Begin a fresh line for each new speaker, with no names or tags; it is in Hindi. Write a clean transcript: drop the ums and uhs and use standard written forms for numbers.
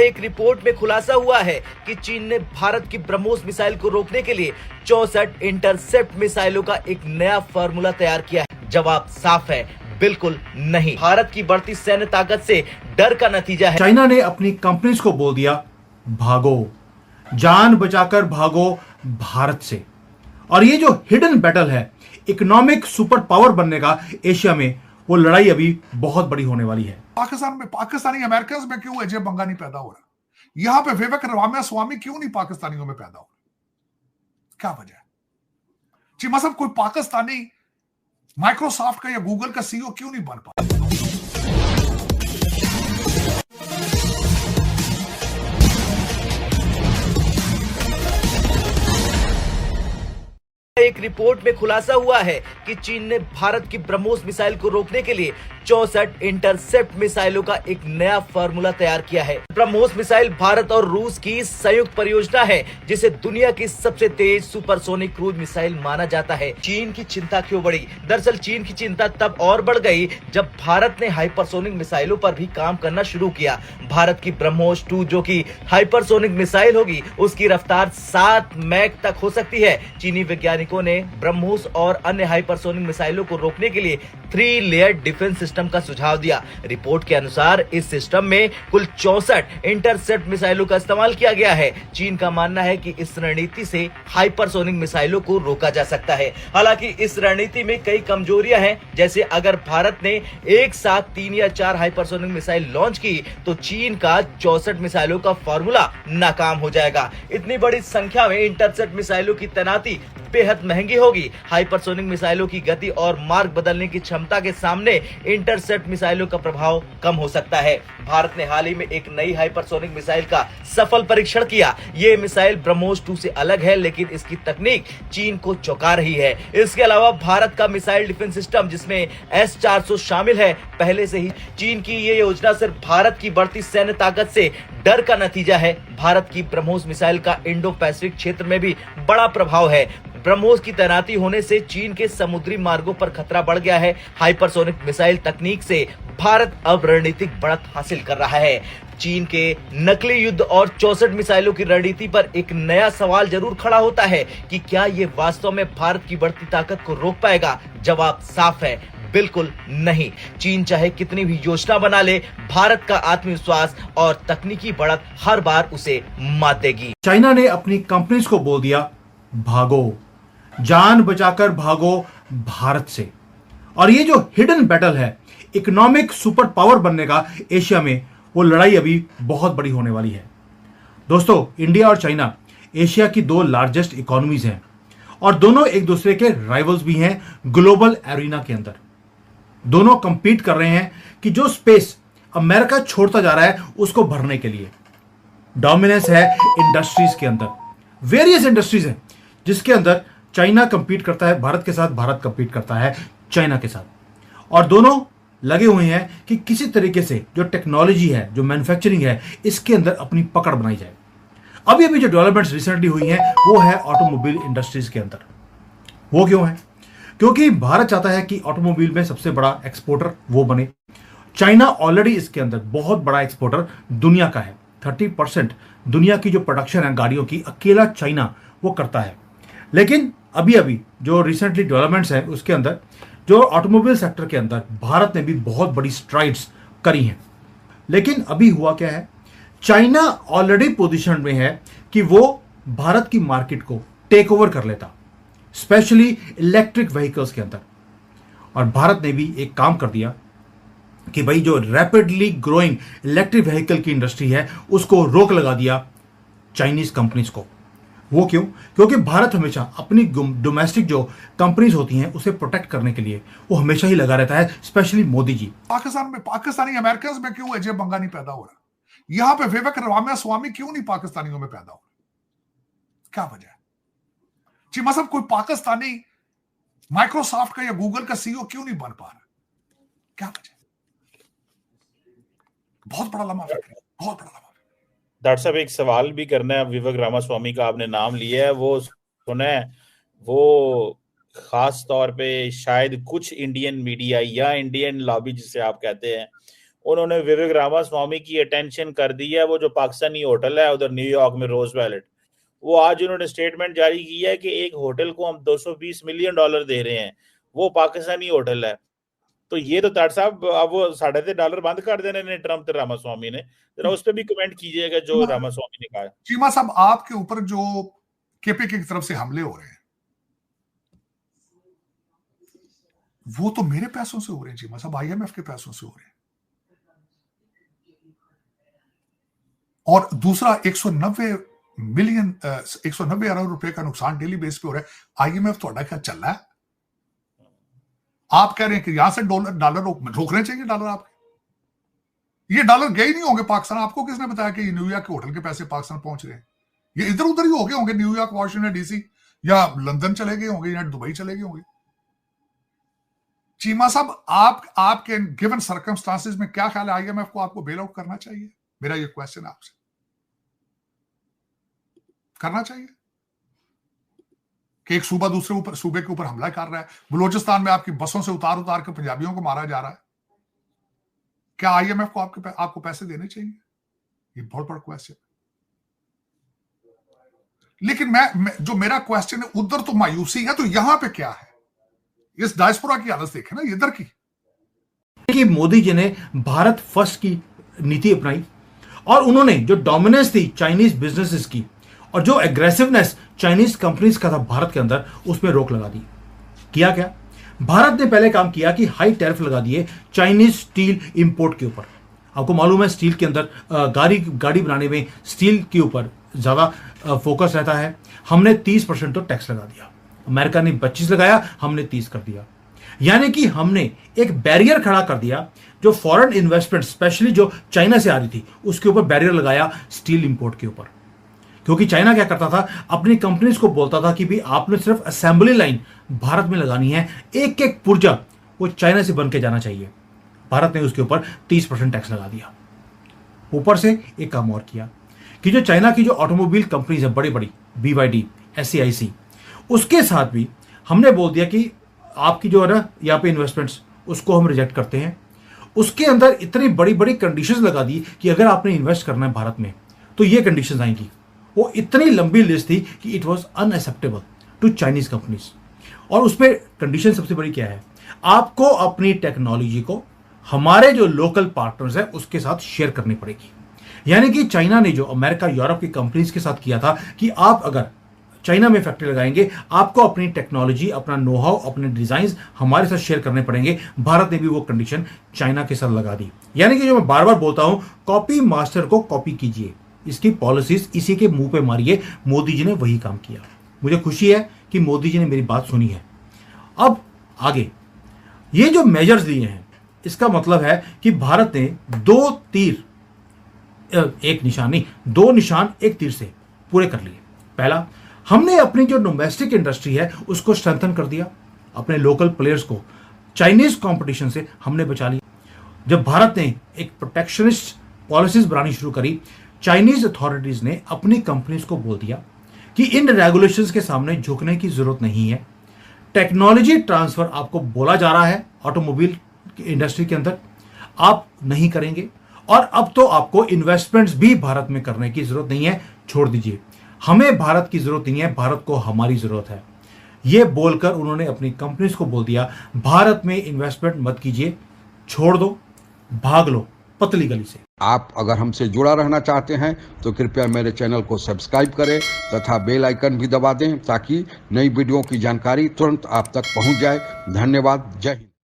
एक रिपोर्ट में खुलासा हुआ है कि चीन ने भारत की ब्रह्मोस मिसाइल को रोकने के लिए 64 इंटरसेप्ट मिसाइलों का एक नया फार्मूला तैयार किया है। जवाब साफ है, बिल्कुल नहीं। भारत की बढ़ती सैन्य ताकत से डर का नतीजा है।
चाइना ने अपनी कंपनीज को बोल दिया भागो, जान बचाकर भागो भारत से। और ये जो हिडन बैटल है इकोनॉमिक सुपर पावर बनने का एशिया में, वो लड़ाई अभी बहुत बड़ी होने वाली है।
पाकिस्तान में पाकिस्तानी अमेरिकन में क्यों अजय बंगा नहीं पैदा हो रहा? यहां पे विवेक रामास्वामी क्यों नहीं पाकिस्तानियों में पैदा हो रहा? क्या वजह है जी? मतलब कोई पाकिस्तानी माइक्रोसॉफ्ट का या गूगल का सीईओ क्यों नहीं बन पा?
एक रिपोर्ट में खुलासा हुआ है कि चीन ने भारत की ब्रह्मोस मिसाइल को रोकने के लिए 64 इंटरसेप्ट मिसाइलों का एक नया फार्मूला तैयार किया है। ब्रह्मोस मिसाइल भारत और रूस की संयुक्त परियोजना है, जिसे दुनिया की सबसे तेज सुपरसोनिक क्रूज मिसाइल माना जाता है। चीन की चिंता क्यों बढ़ी? दरअसल चीन की चिंता तब और बढ़ गई जब भारत ने हाइपरसोनिक मिसाइलों पर भी काम करना शुरू किया। भारत की ब्रह्मोस 2 जो कि हाइपरसोनिक मिसाइल होगी, उसकी रफ्तार 7 मैक तक हो सकती है। चीनी वैज्ञानिकों ने ब्रह्मोस और अन्य हाइपरसोनिक मिसाइलों को रोकने के लिए 3 लेयर डिफेंस सिस्टम का सुझाव दिया। रिपोर्ट के अनुसार इस सिस्टम में कुल 64 इंटरसेप्ट मिसाइलों का इस्तेमाल किया गया है। चीन का मानना है कि इस रणनीति से हाइपरसोनिक मिसाइलों को रोका जा सकता है। हालांकि इस रणनीति में कई कमजोरियां हैं, जैसे अगर भारत ने एक साथ 3 या 4 हाइपरसोनिक मिसाइल लॉन्च की तो चीन का 64 मिसाइलों का फॉर्मूला नाकाम हो जाएगा। इतनी बड़ी संख्या में इंटरसेप्ट मिसाइलों की तैनाती बेहद महंगी होगी। हाइपरसोनिक मिसाइलों की गति और मार्ग बदलने की क्षमता के सामने इंटरसेप्ट मिसाइलों का प्रभाव कम हो सकता है। भारत ने हाल ही में एक नई हाइपरसोनिक मिसाइल का सफल परीक्षण किया। ये मिसाइल ब्रह्मोस 2 से अलग है, लेकिन इसकी तकनीक चीन को चौंका रही है। इसके अलावा भारत का मिसाइल डिफेंस सिस्टम, जिसमें S-400 शामिल है, पहले से ही चीन की ये योजना सिर्फ भारत की बढ़ती सैन्य ताकत से डर का नतीजा है। भारत की ब्रह्मोस मिसाइल का इंडो पैसिफिक क्षेत्र में भी बड़ा प्रभाव है। ब्रह्मोस की तैनाती होने से चीन के समुद्री मार्गों पर खतरा बढ़ गया है। हाइपरसोनिक मिसाइल तकनीक से भारत अब रणनीतिक बढ़त हासिल कर रहा है। चीन के नकली युद्ध और 64 मिसाइलों की रणनीति पर एक नया सवाल जरूर खड़ा होता है कि क्या ये वास्तव में भारत की बढ़ती ताकत को रोक पाएगा? जवाब साफ है, बिल्कुल नहीं। चीन चाहे कितनी भी योजना बना ले, भारत का आत्मविश्वास और तकनीकी बढ़त हर बार उसे मात देगी।
चाइना ने अपनी कंपनीज को बोल दिया भागो, जान बचाकर भागो भारत से। और ये जो हिडन बैटल है इकोनॉमिक सुपर पावर बनने का एशिया में, वो लड़ाई अभी बहुत बड़ी होने वाली है। दोस्तों, इंडिया और चाइना एशिया की 2 लार्जेस्ट इकोनॉमीज हैं और दोनों एक दूसरे के राइवल्स भी हैं ग्लोबल एरिना के अंदर। दोनों कंपीट कर रहे हैं कि जो स्पेस अमेरिका छोड़ता जा रहा है उसको भरने के लिए। डोमिनेंस है इंडस्ट्रीज के अंदर, वेरियस इंडस्ट्रीज हैं जिसके अंदर चाइना कंपीट करता है भारत के साथ, भारत कंपीट करता है चाइना के साथ। और दोनों लगे हुए हैं कि किसी तरीके से जो टेक्नोलॉजी है, जो मैन्युफैक्चरिंग है, इसके अंदर अपनी पकड़ बनाई जाए। अभी अभी जो डेवलपमेंट्स रिसेंटली हुई हैं वो है ऑटोमोबाइल इंडस्ट्रीज के अंदर। वो क्यों है? क्योंकि भारत चाहता है कि ऑटोमोबाइल में सबसे बड़ा एक्सपोर्टर वो बने। चाइना ऑलरेडी इसके अंदर बहुत बड़ा एक्सपोर्टर दुनिया का है। 30% दुनिया की जो प्रोडक्शन है गाड़ियों की, अकेला चाइना वो करता है। लेकिन अभी अभी जो रिसेंटली डेवलपमेंट्स है उसके अंदर, जो ऑटोमोबाइल सेक्टर के अंदर भारत ने भी बहुत बड़ी स्ट्राइड्स करी हैं। लेकिन अभी हुआ क्या है, चाइना ऑलरेडी पोजीशन में है कि वो भारत की मार्केट को टेक ओवर कर लेता, स्पेशली इलेक्ट्रिक व्हीकल्स के अंदर। और भारत ने भी एक काम कर दिया कि भाई जो रैपिडली ग्रोइंग इलेक्ट्रिक व्हीकल की इंडस्ट्री है उसको रोक लगा दिया चाइनीज कंपनीज को। वो क्यों? क्योंकि भारत हमेशा अपनी डोमेस्टिक जो कंपनीज होती हैं उसे प्रोटेक्ट करने के लिए वो हमेशा ही लगा रहता है, स्पेशली मोदी जी।
पाकिस्तान में पाकिस्तानी अमेरिकन में क्यों अजय बंगा नहीं पैदा हो रहा? यहां पे विवेक रामास्वामी क्यों नहीं पाकिस्तानियों में पैदा हो रहा? क्या वजह है जी? मतलब कोई पाकिस्तानी माइक्रोसॉफ्ट का या गूगल का सीईओ क्यों नहीं बन पा रहा? क्या वजह? बहुत बड़ा लम्हा फिक्र है, बहुत बड़ा लम्हा।
डॉक्टर साहब, एक सवाल भी करना है। विवेक रामास्वामी का आपने नाम लिया है, वो सुना है, वो खास तौर पे शायद कुछ इंडियन मीडिया या इंडियन लॉबी जिसे आप कहते हैं, उन्होंने विवेक रामास्वामी की अटेंशन कर दी है। वो जो पाकिस्तानी होटल है उधर न्यूयॉर्क में रोज वैलेट, वो आज उन्होंने स्टेटमेंट जारी की है कि एक होटल को हम $220 मिलियन दे रहे हैं, वो पाकिस्तानी होटल है। तो ये तो ताड़ साहब अब वो $3.5 बंद कर देने ने ट्रम्प ते रामास्वामी ने, जरा उस पर भी कमेंट कीजिएगा जो रामास्वामी ने कहा।
चीमा साहब, आपके ऊपर जो केपीके की तरफ से हमले हो रहे हैं वो तो मेरे पैसों से हो रहे हैं चीमा साहब, IMF के पैसों से हो रहे हैं। और दूसरा 190 अरब रुपए का नुकसान डेली बेस पे हो रहा है। IMF थोड़ा क्या चल रहा है? आप कह रहे हैं कि यहां से डॉलर रोकने चाहिए डॉलर आपके। ये डॉलर गए ही नहीं होंगे पाकिस्तान। आपको किसने बताया कि न्यूयॉर्क के होटल के पैसे पाकिस्तान पहुंच रहे हैं? ये इधर उधर ही हो गए होंगे, न्यूयॉर्क, वाशिंगटन DC या लंदन चले गए होंगे या दुबई चले गए होंगे। चीमा साहब, आपके गिवन सर्कमस्टांसेस में क्या ख्याल है, IMF को आपको बेल आउट करना चाहिए? मेरा ये क्वेश्चन है आपसे, करना चाहिए कि एक सूबा दूसरे सूबे के ऊपर हमला कर रहा है। बलूचिस्तान में आपकी बसों से उतार के पंजाबियों को मारा जा रहा है। क्या IMF को आपको पैसे देने चाहिए? ये बहुत बड़ा क्वेश्चन है। लेकिन जो मेरा क्वेश्चन है, उधर तो मायूसी है, तो यहां पे क्या है? इस डायस्पोरा की हालत देखें ना इधर की।
कि मोदी जी ने भारत फर्स्ट की नीति अपनाई और उन्होंने जो डोमिनेंस थी चाइनीज बिजनेसेस की और जो एग्रेसिवनेस चाइनीज कंपनीज का था भारत के अंदर, उसमें रोक लगा दी। किया क्या? भारत ने पहले काम किया कि हाई टैरिफ लगा दिए चाइनीज स्टील इंपोर्ट के ऊपर। आपको मालूम है स्टील के अंदर गाड़ी बनाने में स्टील के ऊपर ज्यादा फोकस रहता है। हमने 30% तो टैक्स लगा दिया। अमेरिका ने 25 लगाया, हमने 30 कर दिया। यानी कि हमने एक बैरियर खड़ा कर दिया जो फॉरेन इन्वेस्टमेंट स्पेशली जो चाइना से आ रही थी उसके ऊपर बैरियर लगाया स्टील इंपोर्ट के ऊपर। क्योंकि चाइना क्या करता था, अपनी कंपनीज को बोलता था कि भाई आपने सिर्फ असेंबली लाइन भारत में लगानी है, एक एक पुर्जा वो चाइना से बन के जाना चाहिए। भारत ने उसके ऊपर 30% टैक्स लगा दिया। ऊपर से एक काम और किया कि जो चाइना की जो ऑटोमोबाइल कंपनीज है बड़ी बड़ी, BYD, SAIC, उसके साथ भी हमने बोल दिया कि आपकी जो है ना यहाँ पे इन्वेस्टमेंट्स, उसको हम रिजेक्ट करते हैं। उसके अंदर इतनी बड़ी बड़ी कंडीशंस लगा दी कि अगर आपने इन्वेस्ट करना है भारत में तो ये कंडीशंस आएंगी। वो इतनी लंबी लिस्ट थी कि it was unacceptable to Chinese companies. और उसमें कंडीशन सबसे बड़ी क्या है, आपको अपनी टेक्नोलॉजी को हमारे जो लोकल पार्टनर्स है उसके साथ शेयर करनी पड़ेगी। यानी कि चाइना ने जो अमेरिका, यूरोप की कंपनीज के साथ किया था कि आप अगर चाइना में फैक्ट्री लगाएंगे, आपको अपनी टेक्नोलॉजी, अपना नो हाउ, अपने डिजाइन हमारे साथ शेयर करने पड़ेंगे। भारत ने भी वो कंडीशन चाइना के साथ लगा दी। यानी कि जो मैं बार बार बोलता हूं, कॉपी मास्टर को कॉपी कीजिए, इसकी पॉलिसीज इसी के मुंह पे मारिए। मोदी जी ने वही काम किया। मुझे खुशी है कि मोदी जी ने मेरी बात सुनी है। अब आगे ये जो मेजर्स दिए हैं, इसका मतलब है कि भारत ने 2 तीर एक निशान नहीं, 2 निशान एक तीर से पूरे कर लिए। पहला, हमने अपनी जो डोमेस्टिक इंडस्ट्री है उसको स्ट्रेंथन कर दिया। अपने लोकल प्लेयर्स को चाइनीज कंपटीशन से हमने बचा लिया। जब भारत ने एक प्रोटेक्शनिस्ट पॉलिसीज बनानी शुरू करी, चाइनीज अथॉरिटीज ने अपनी कंपनीज को बोल दिया कि इन रेगुलेशंस के सामने झुकने की जरूरत नहीं है। टेक्नोलॉजी ट्रांसफर आपको बोला जा रहा है ऑटोमोबाइल इंडस्ट्री के अंदर, आप नहीं करेंगे। और अब तो आपको इन्वेस्टमेंट्स भी भारत में करने की जरूरत नहीं है, छोड़ दीजिए। हमें भारत की जरूरत नहीं है, भारत को हमारी जरूरत है। यह बोलकर उन्होंने अपनी कंपनीज को बोल दिया, भारत में इन्वेस्टमेंट मत कीजिए, छोड़ दो, भाग लो पतली गली से।
आप अगर हमसे जुड़ा रहना चाहते हैं तो कृपया मेरे चैनल को सब्सक्राइब करें तथा बेल आइकन भी दबा दें ताकि नई वीडियो की जानकारी तुरंत आप तक पहुंच जाए। धन्यवाद। जय हिंद।